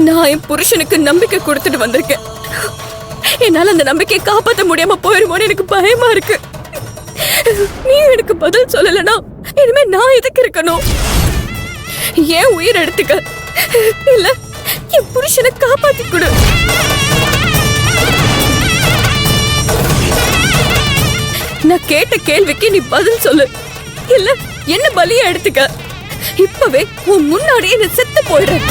நான் என் புருஷனுக்கு நம்பிக்கை கொடுத்துட்டு வந்திருக்கேன். என்னால அந்த நம்பிக்கையை காப்பாற்ற முடியாம போயிருமோன்னு எனக்கு பயமா இருக்கு. நீ எனக்கு பதில் சொல்லலனா இனிமே நான் எதுக்கு இருக்கணும்? ஏன் உயிர் எடுத்துக்க இல்ல என் புருஷனை காப்பாத்தி கொடு. நான் கேட்ட கேள்விக்கு நீ பதில் சொல்லு. இல்ல என்ன பலியா எடுத்துக்க. இப்பவே உன் முன்னாடியே நான் செத்து போயிடுறேன்.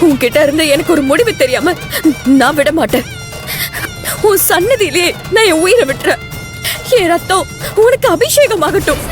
உன்கிட்ட இருந்து எனக்கு ஒரு முடிவு தெரியாம நான் விட மாட்டேன். உன் சன்னதியிலே நான் என் உயிரை விட்டுறேன். என் ரத்தம் உனக்கு அபிஷேகம் ஆகட்டும்.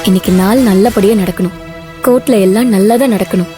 இன்னைக்கு நாள் நல்லபடியா நடக்கணும். கோர்ட்ல எல்லாம் நல்லதா நடக்கணும்.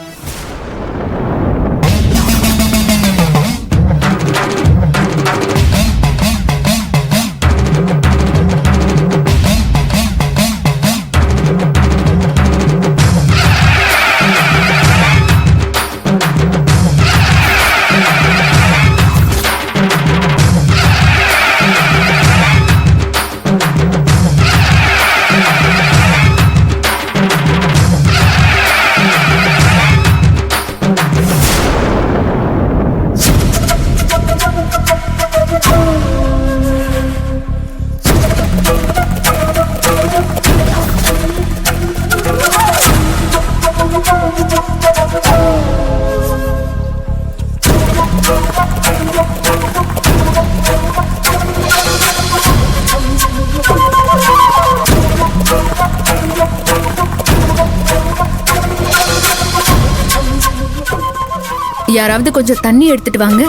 யாராவது கொஞ்சம் தண்ணி எடுத்துட்டு வாங்க.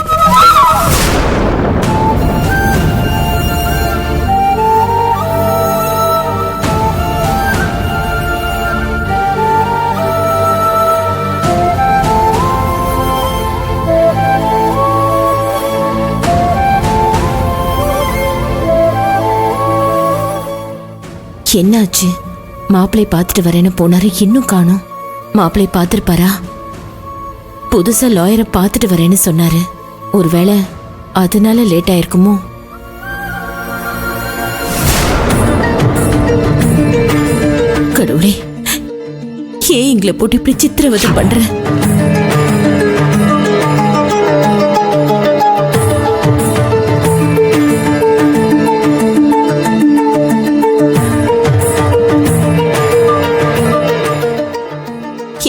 என்னாச்சு? மாப்பிள்ளை பார்த்துட்டு வரேன்னு போனாரு, இன்னும் காணோம். மாப்பிள்ளை பார்த்துருப்பாரா? புதுசா லாயரை பார்த்துட்டு வரேன்னு சொன்னாரு. ஒருவேளை அதனால லேட் ஆயிருக்குமோ? கடவுளே, ஏன் எங்களை போட்டு இப்படி சித்திரவதை பண்ற?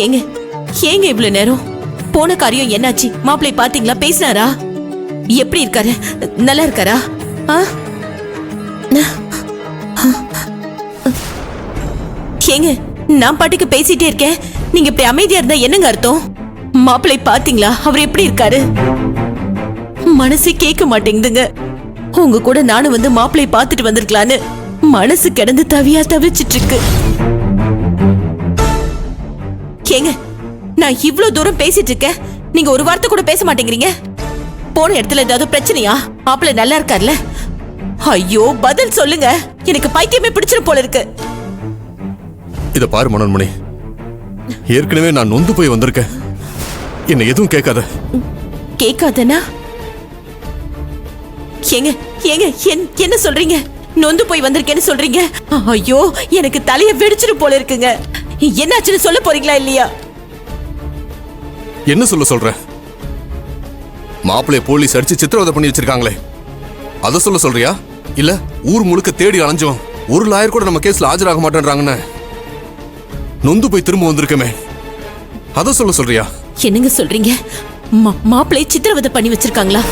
ஏங்க ஏங்க இவ்வளவு நேரம்? போன காரியம் என்னாச்சு? மாப்பிள்ளை பாத்தீங்களா? பேசினாரா? எப்படி இருக்காரு? நல்லா இருக்காரா? ஏங்க நான் பாட்டுக்கு பேசிட்டே இருக்கேன், நீங்க இப்படி அமைதியா இருந்தா என்னங்க அர்த்தம்? மாப்பிள்ளை பாத்தீங்களா? அவர் எப்படி இருக்காரு? மனசு கேட்க மாட்டேங்குதுங்க. உங்க கூட நானும் வந்து மாப்பிள்ளை பார்த்துட்டு வந்திருக்கலான்னு மனசு கிடந்து தவிச்சிட்டு இருக்கு. ஏங்க நான் இவ்வளவு தூரம் பேசிட்டு இருக்கேன், நீங்க ஒரு வார்த்தை கூட பேச மாட்டேங்கிறீங்க. போன இடத்துல ஏதாவது பிரச்சனையா? மாப்பிள்ளை நல்லா இருக்கார்ல? ஐயோ பதில் சொல்லுங்க, எனக்கு பைத்தியமே பிடிச்சிரும் போல இருக்கு. இத பாரு மனோன்மணி, ஏற்கனவே நான் நொந்து போய் வந்திருக்கேன். என்ன எதுவும் கேட்காத. கேட்காதனா? ஏங்க ஏங்க என்ன சொல்றீங்க? நொந்து போய் வந்திருக்கேன்னு சொல்றீங்க? ஐயோ, எனக்கு தலைய வெடிச்சிரு போல இருக்குங்க. என்னாச்சுன்னு சொல்ல போறீங்களா இல்லையா? என்ன சொல்ற? மாப்பிள்ளைய போலீஸ் அடிச்சு சித்திரவதை பண்ணி வச்சிருக்காங்களே, அத சொல்றியா? இல்ல ஊர் முழுக்க தேடி அலைஞ்சோம், ஒரு லாயர் கூட நம்ம கேஸ்ல ஆஜராக மாட்டேன்றாங்கன்னு நொந்து போய் திரும்ப வந்திருக்கமே, அத சொல்றியா? என்னங்க சொல்றீங்க? மாப்பிள்ளை சித்திரவதை பண்ணி வச்சிருக்காங்களா?